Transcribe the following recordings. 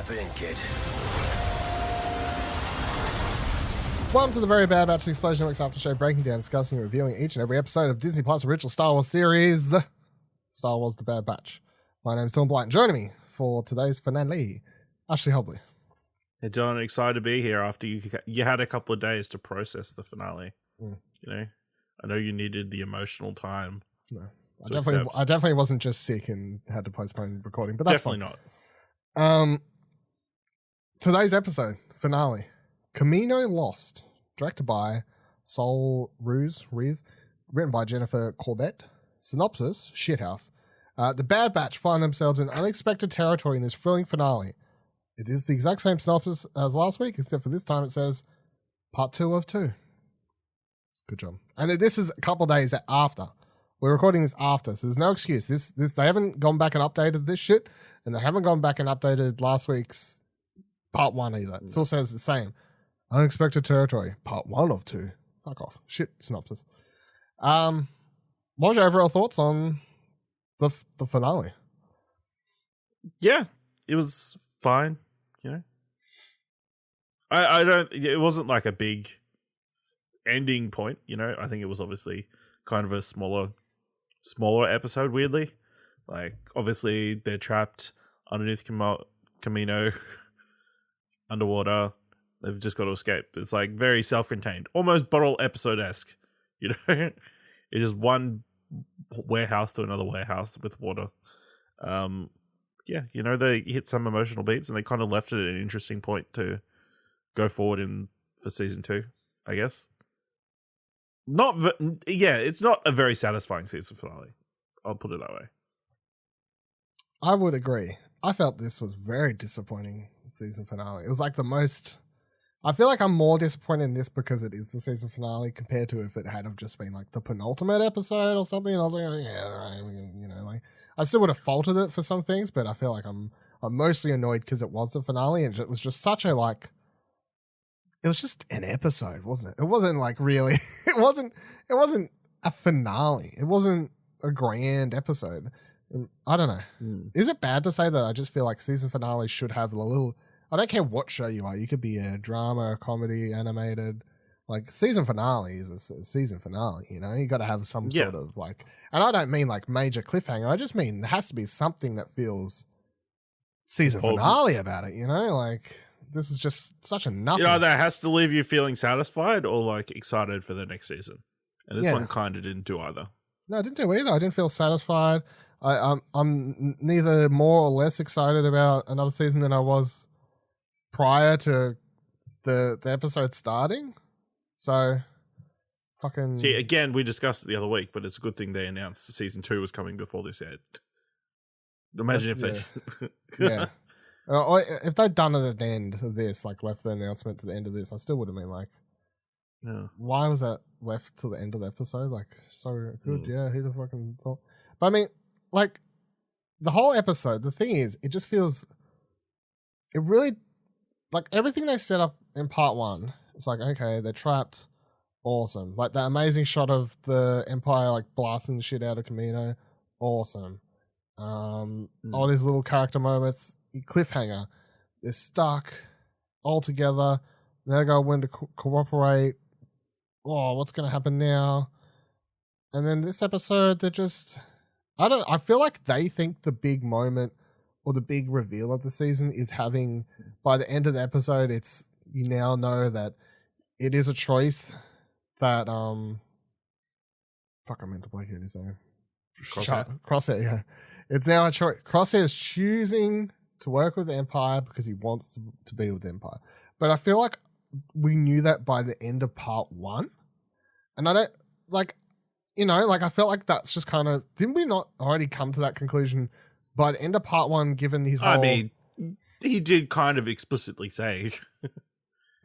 Strap in, kid. Welcome to the Very Bad Batch, the Explosion Works After Show, breaking down, discussing, and reviewing each and every episode of Disney Plus original Star Wars series, Star Wars The Bad Batch. My name's Tom Blight, and joining me for today's finale, Ashley Hobley. Hey, John, excited to be here after you had a couple of days to process the finale. You know, I know you needed the emotional time. No, I definitely wasn't just sick and had to postpone recording, but that's definitely fine. Not. Today's episode finale, Kamino Lost, directed by Saul Ruiz, written by Jennifer Corbett. Synopsis: Shithouse. The Bad Batch find themselves in unexpected territory in this thrilling finale. It is the exact same synopsis as last week, except for this time it says part 2 of 2. Good job. And this is a couple days after. We're recording this after, so there's no excuse. This they haven't gone back and updated this shit, and they haven't gone back and updated last week's part 1 either. It still says the same. Unexpected territory, part 1 of 2. Fuck off. Shit synopsis. What was your overall thoughts on the finale? Yeah, it was fine. You know, I don't. It wasn't like a big ending point. You know, I think it was obviously kind of a smaller episode. Weirdly, like obviously they're trapped underneath Kamino, underwater. They've just got to escape. It's like very self-contained, almost bottle episode-esque. You know, it's just one warehouse to another warehouse with water. Yeah, you know, they hit some emotional beats and they kind of left it at an interesting point to go forward for season 2, I guess. It's not a very satisfying season finale. I'll put it that way. I would agree. I felt this was very disappointing season finale. It was like the most... I feel like I'm more disappointed in this because it is the season finale compared to if it had have just been like the penultimate episode or something. And I was like, oh, yeah, right. You know, like I still would have faulted it for some things, but I feel like I'm mostly annoyed because it was the finale and it was just such a like. It was just an episode, wasn't it? It wasn't like really. It wasn't a finale. It wasn't a grand episode. I don't know. Is it bad to say that I just feel like season finales should have a little? I don't care what show you are. You could be a drama, a comedy, animated. Like, season finale is a season finale, you know? You got to have some sort of, like... And I don't mean, like, major cliffhanger. I just mean there has to be something that feels season finale about it, you know? Like, this is just such a nothing. You know, that has to leave you feeling satisfied or, like, excited for the next season. And this one kind of didn't do either. No, it didn't do either. I didn't feel satisfied. I'm neither more or less excited about another season than I was prior to the episode starting. So fucking see, again, we discussed it the other week, but it's a good thing they announced season 2 was coming before this aired. Imagine if they if they'd done it at the end of this, like left the announcement to the end of this, I still would have been like, why was that left to the end of the episode? Like, so good. Yeah, who the fucking thought? But I mean, like, the whole episode, the thing is, it just feels, it really, like, everything they set up in part 1, it's like, okay, they're trapped. Awesome. Like, that amazing shot of the Empire, like, blasting the shit out of Kamino. Awesome. All these little character moments. Cliffhanger. They're stuck all together. They're going to cooperate. Oh, what's going to happen now? And then this episode, they're just... I feel like they think the big moment or the big reveal of the season is having, by the end of the episode, it's, you now know that it is a choice that, fuck, I meant to blank out his name. Crosshair, yeah. It's now a choice. Crosshair is choosing to work with the Empire because he wants to be with the Empire. But I feel like we knew that by the end of part 1. And I don't, like, you know, like, I felt like that's just kind of, didn't we not already come to that conclusion by the end of part 1, given his whole... I mean, he did kind of explicitly say.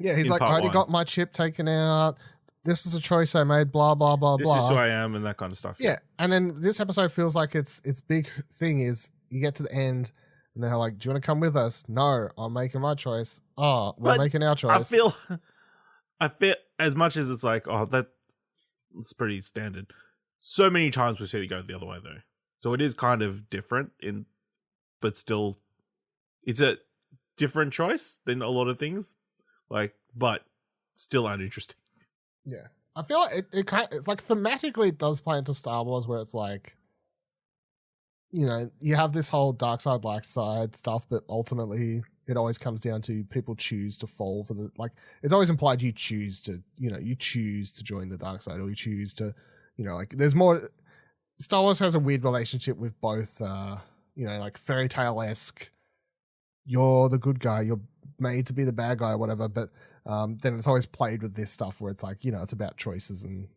Yeah, he's like, I already got my chip taken out. This is a choice I made, blah, blah, blah, blah. This is who I am and that kind of stuff. Yeah, and then this episode feels like its big thing is you get to the end and they're like, do you want to come with us? No, I'm making my choice. Oh, we're making our choice. I feel as much as it's like, oh, that's pretty standard. So many times we see it go the other way though. So it is kind of different but still, it's a different choice than a lot of things, like, but still uninteresting. Yeah, I feel like it kind of, like thematically it does play into Star Wars, where it's like, you know, you have this whole dark side, light side stuff, but ultimately it always comes down to people choose to fall for the, like, it's always implied you choose to, you know, you choose to join the dark side, or you choose to, you know, like, there's more. Star Wars has a weird relationship with both, you know, like fairy tale-esque, you're the good guy, you're made to be the bad guy or whatever, but then it's always played with this stuff where it's like, you know, it's about choices, and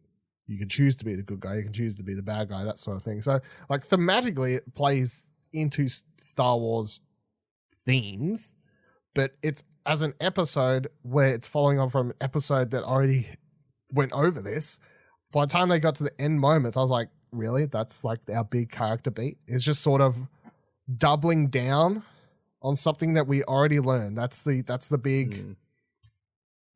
you can choose to be the good guy, you can choose to be the bad guy, that sort of thing. So, like, thematically, it plays into Star Wars themes, but it's as an episode where it's following on from an episode that already went over this. By the time they got to the end moments, I was like, really? That's like our big character beat? It's just sort of doubling down on something that we already learned. That's the big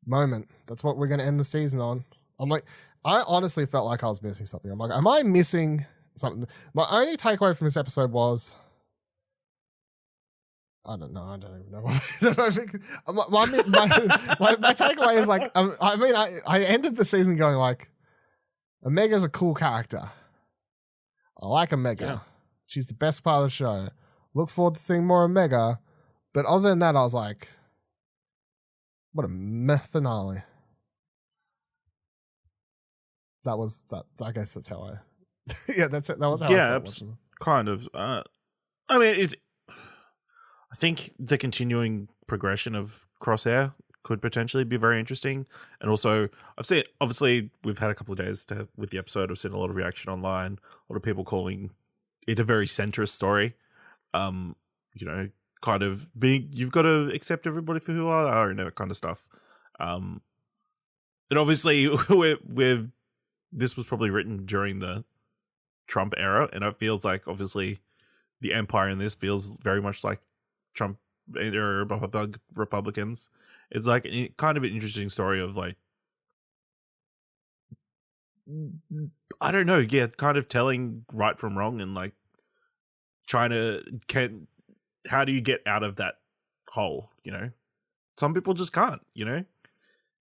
moment. That's what we're going to end the season on. I'm like, I honestly felt like I was missing something. I'm like, am I missing something? My only takeaway from this episode was, I don't know. I don't even know. My takeaway is like, I mean, I ended the season going like, Omega's a cool character. I like Omega. Yeah. She's the best part of the show. Look forward to seeing more Omega. But other than that, I was like, what a meh finale. That was that. I guess that's how I. Yeah, that's it. That was how. Yeah, I felt kind of. I mean, I think the continuing progression of Crosshair could potentially be very interesting, and also I've seen. Obviously, we've had a couple of days with the episode. I've seen a lot of reaction online. A lot of people calling it a very centrist story. You know, kind of being, you've got to accept everybody for who they are and that kind of stuff. And obviously, we've this was probably written during the Trump era, and it feels like obviously the Empire in this feels very much like Trump or Republicans. It's like kind of an interesting story of like, I don't know, yeah, kind of telling right from wrong and like trying to how do you get out of that hole, you know? Some people just can't, you know?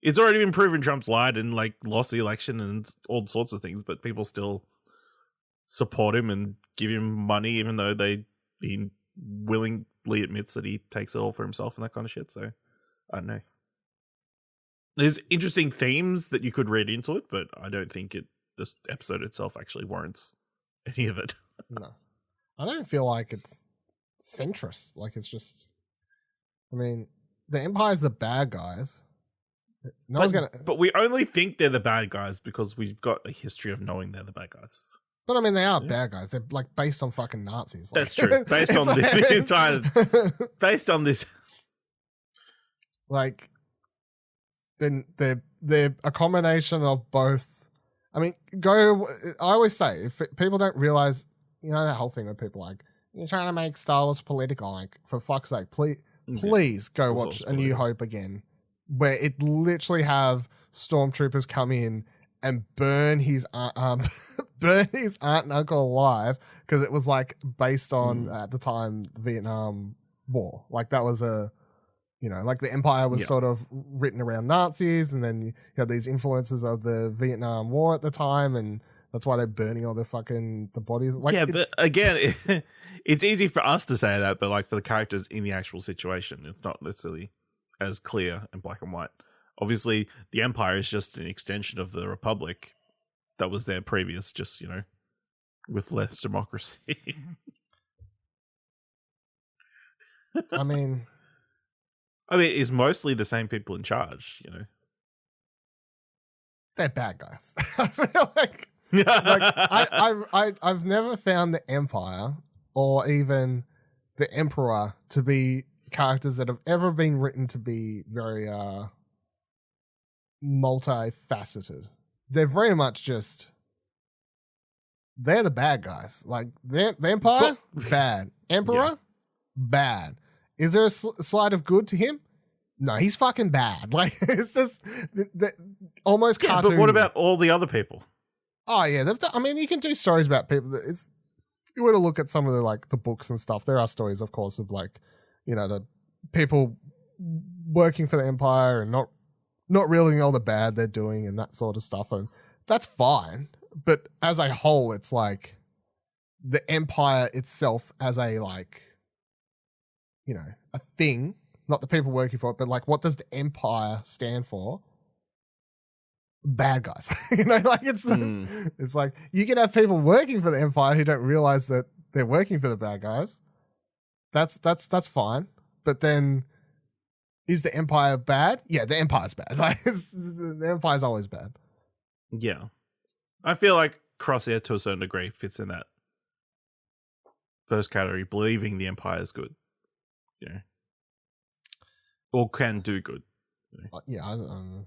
It's already been proven Trump's lied and like lost the election and all sorts of things, but people still support him and give him money even though he willingly admits that he takes it all for himself and that kind of shit. So I don't know. There's interesting themes that you could read into it, but I don't think this episode itself actually warrants any of it. No. I don't feel like it's centrist. Like, it's just, I mean, the Empire's the bad guys. But we only think they're the bad guys because we've got a history of knowing they're the bad guys. But I mean, they are bad guys. They're like based on fucking Nazis. Like, that's true. Based on the entire, based on this, like, then they're a combination of both. I mean, I always say, if people don't realize, you know, that whole thing where people like, you're trying to make Star Wars political, like, for fuck's sake, please go watch A New Hope again, where it literally have stormtroopers come in and burn his aunt and uncle alive because it was like based on at the time the Vietnam War. Like, that was a, you know, like the Empire was sort of written around Nazis, and then you had these influences of the Vietnam War at the time, and that's why they're burning all the bodies. Like, yeah, but again, it's easy for us to say that, but like for the characters in the actual situation, it's not necessarily as clear and black and white. Obviously, the Empire is just an extension of the Republic that was there previous, just, you know, with less democracy. I mean, it's mostly the same people in charge, you know. They're bad guys. I feel like I've never found the Empire or even the Emperor to be characters that have ever been written to be very multifaceted. They're very much just, they're the bad guys. Like, the Empire, bad. Emperor, bad. Is there a slide of good to him? No, he's fucking bad. Like, it's just almost cartoony. But what about all the other people? Oh yeah, I mean, you can do stories about people. If you were to look at some of the, like, the books and stuff, there are stories, of course, of like, you know, people working for the Empire and not realizing all the bad they're doing and that sort of stuff. And that's fine. But as a whole, it's like the Empire itself as a like, you know, a thing, not the people working for it, but like what does the Empire stand for? Bad guys. You know, like it's like you can have people working for the Empire who don't realize that they're working for the bad guys. That's fine. But then is the Empire bad? Yeah, the Empire's bad. Like the Empire's always bad. Yeah. I feel like Crosshair to a certain degree fits in that first category, believing the Empire is good. You know. Or can do good. You know? Yeah, I don't know.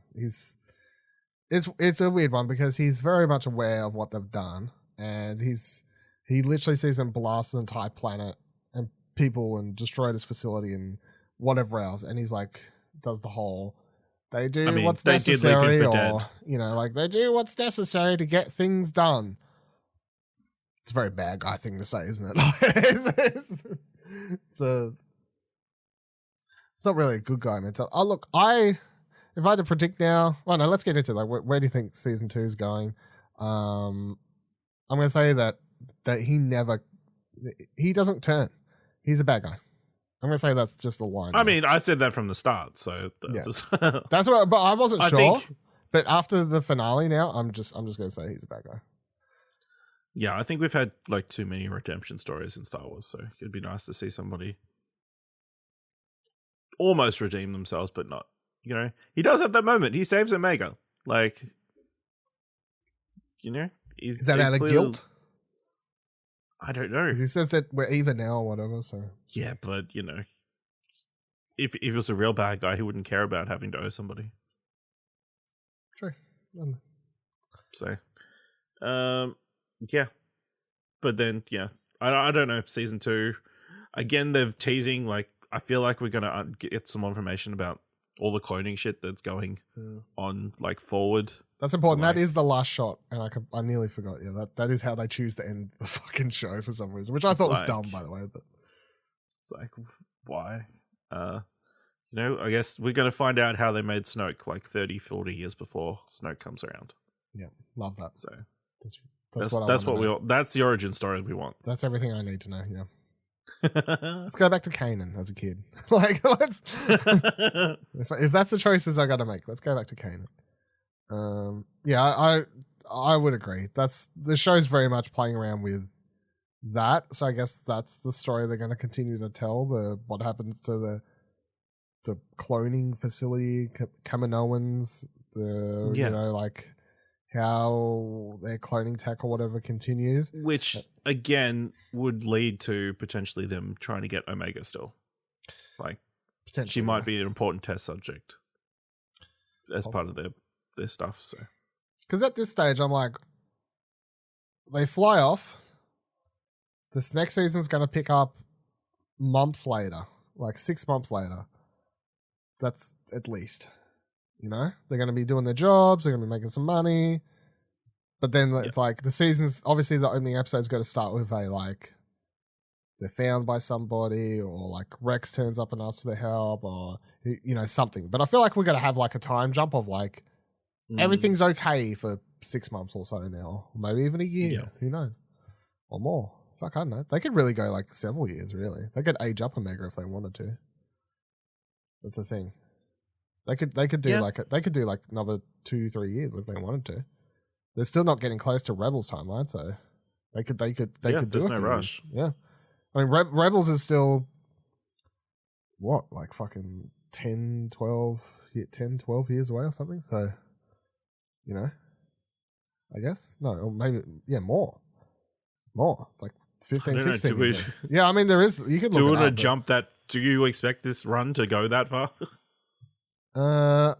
It's a weird one because he's very much aware of what they've done, and he literally sees them blast an entire planet and people and destroy this facility and whatever else, and he's like does the whole they do what's necessary, or dead. You know, like they do what's necessary to get things done. It's a very bad guy thing to say, isn't it? It's not really a good guy mental. Oh look, if I had to predict now, well, no, let's get into like where do you think season 2 is going? I'm going to say that he doesn't turn. He's a bad guy. I'm going to say that's just a line. I mean, I said that from the start, so that's what. But I wasn't sure. But after the finale, now I'm just going to say he's a bad guy. Yeah, I think we've had like too many redemption stories in Star Wars, so it'd be nice to see somebody almost redeem themselves, but not. You know, he does have that moment. He saves Omega. Like, you know, is that out of guilt? I don't know. He says that we're even now or whatever. So yeah, but you know, if it was a real bad guy, he wouldn't care about having to owe somebody. True. So, yeah, but then yeah, I don't know. Season 2, again, they're teasing. Like, I feel like we're gonna get some more information about all the cloning shit that's going on, like, forward. That's important. Like, that is the last shot, and I nearly forgot. Yeah, that is how they choose to end the fucking show for some reason, which I thought was dumb, by the way. But it's like, why? You know, I guess we're going to find out how they made Snoke like 30, 40 years before Snoke comes around. Yeah, love that. So that's what we all. That's the origin story we want. That's everything I need to know. Yeah. Let's go back to Kanan as a kid. Like, let's. if that's the choices I got to make, let's go back to Kanan. Yeah, I would agree. The show's very much playing around with that. So I guess that's the story they're going to continue to tell. What happens to the cloning facility, Kaminoans. You know, like how their cloning tech or whatever continues, which again would lead to potentially them trying to get Omega still. Like, she might be an important test subject as part of their stuff. So, because at this stage, I'm like, they fly off. This next season's going to pick up months later, like 6 months later. That's at least. You know, they're going to be doing their jobs. They're going to be making some money. But then it's like the season's obviously the opening episode's got to start with they're found by somebody, or like Rex turns up and asks for their help, or you know, something. But I feel like we're going to have like a time jump of like everything's okay for 6 months or so now, or maybe even a year. Yeah. Who knows? Or more. Fuck, I don't know. They could really go like several years. Really, they could age up Omega if they wanted to. That's the thing. They could do like another 2-3 years if they wanted to. They're still not getting close to Rebels timeline, so they could do it. There's no rush. Yeah, I mean Rebels is still what, like fucking 12 years away or something. So, you know, I guess no, or maybe more. It's like 15, 16 years. Yeah, I mean there is. You could look at jump that. Do you expect this run to go that far?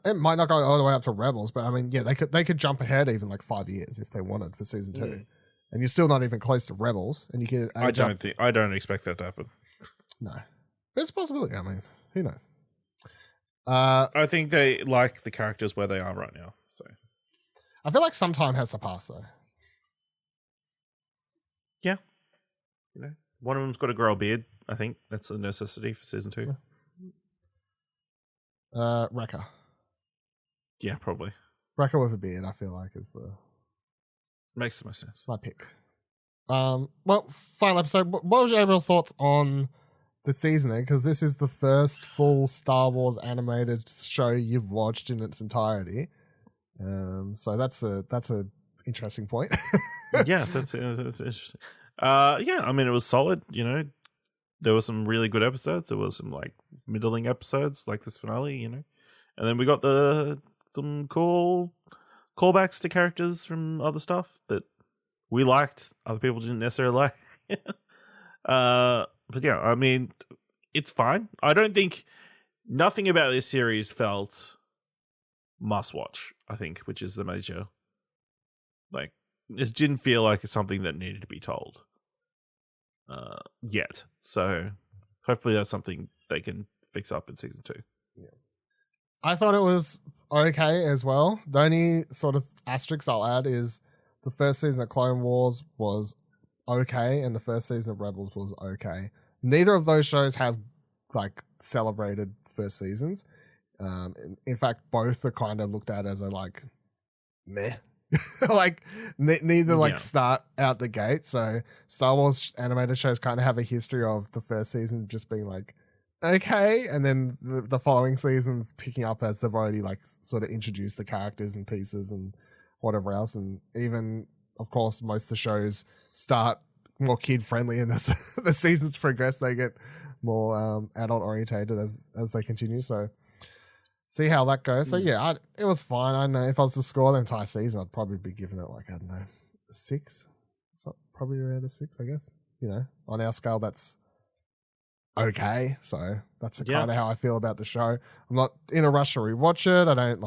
It might not go all the way up to Rebels, but I mean, yeah, they could jump ahead even like 5 years if they wanted for season 2, and you're still not even close to Rebels, and you could. I don't expect that to happen. No, there's a possibility. I mean, who knows? I think they like the characters where they are right now. So I feel like some time has to pass though. Yeah, you know, one of them's got to grow a beard. I think that's a necessity for season 2. Wrecker. Yeah, probably. Wrecker with a beard, I feel like, is Makes the most sense. my pick. Well, final episode. What was your overall thoughts on the seasoning? Because this is the first full Star Wars animated show you've watched in its entirety. So that's a interesting point. Yeah, that's interesting. Yeah, I mean, it was solid. You know, there were some really good episodes. There was some like middling episodes, like this finale. You know, and then we got some cool callbacks to characters from other stuff that we liked, other people didn't necessarily like. But yeah, I mean, it's fine. I don't think nothing about this series felt must watch, I think, which is the major. Like, this didn't feel like it's something that needed to be told yet. So hopefully that's something they can fix up in season 2. Yeah. I thought it was okay as well. The only sort of asterisk I'll add is the first season of Clone Wars was okay, and the first season of Rebels was okay. Neither of those shows have like celebrated first seasons. In fact, both are kind of looked at as a like meh. Like neither like start out the gate. So Star Wars animated shows kind of have a history of the first season just being like okay, and then the following seasons picking up as they've already like sort of introduced the characters and pieces and whatever else. And even of course most of the shows start more kid friendly, and as the seasons progress they get more adult orientated as they continue. So see how that goes. So yeah, it was fine. I know if I was to score the entire season, I'd probably be giving it like, I don't know, a 6. So probably around a 6, I guess. You know, on our scale, that's okay. So that's kind of how I feel about the show. I'm not in a rush to rewatch it. I don't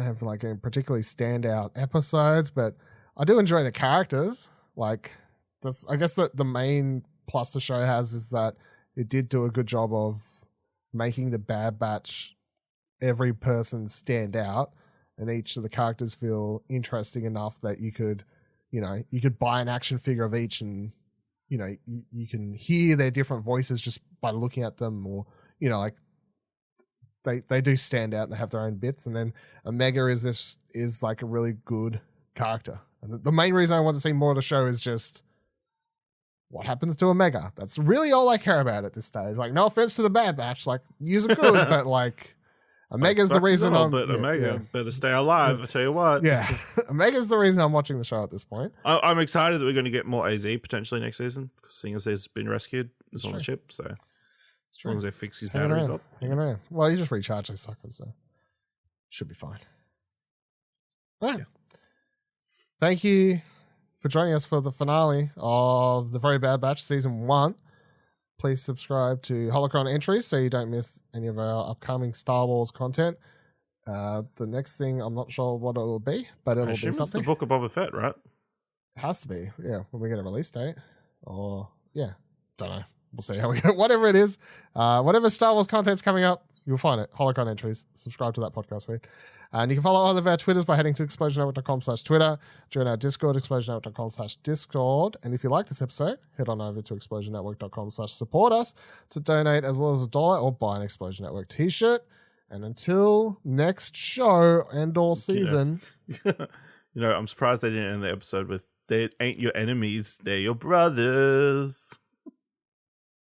have like any particularly standout episodes, but I do enjoy the characters. Like that's, I guess the main plus the show has is that it did do a good job of making the Bad Batch, every person stand out, and each of the characters feel interesting enough that you could buy an action figure of each, and you can hear their different voices just by looking at them, or like they do stand out and have their own bits. And then Omega is like a really good character, and the main reason I want to see more of the show is just what happens to Omega. That's really all I care about at this stage. Like, no offense to the Bad Batch, like, you're good, but like, Omega's the reason Omega better stay alive. I tell you what. Yeah, Omega's the reason I'm watching the show at this point. I'm excited that we're going to get more AZ potentially next season, because seeing as he's been rescued, it's on the ship. So as long as they fix his batteries up, hanging around. Well, you just recharge those suckers, so should be fine. Right. Yeah. Thank you for joining us for the finale of The Very Bad Batch Season 1. Please subscribe to Holocron Entries so you don't miss any of our upcoming Star Wars content. The next thing, I'm not sure what it will be, but it'll be something. It's the Book of Boba Fett, right? It has to be, yeah, when we get a release date. Or, yeah, don't know. We'll see how we go. Whatever it is, whatever Star Wars content's coming up, you'll find it. Holocron Entries. Subscribe to that podcast feed. And you can follow all of our Twitters by heading to explosionnetwork.com/Twitter. Join our Discord, explosionnetwork.com/Discord. And if you like this episode, head on over to explosionnetwork.com/support us to donate as little as $1 or buy an Explosion Network t-shirt. And until next show and or season. I'm surprised they didn't end the episode with, they ain't your enemies, they're your brothers.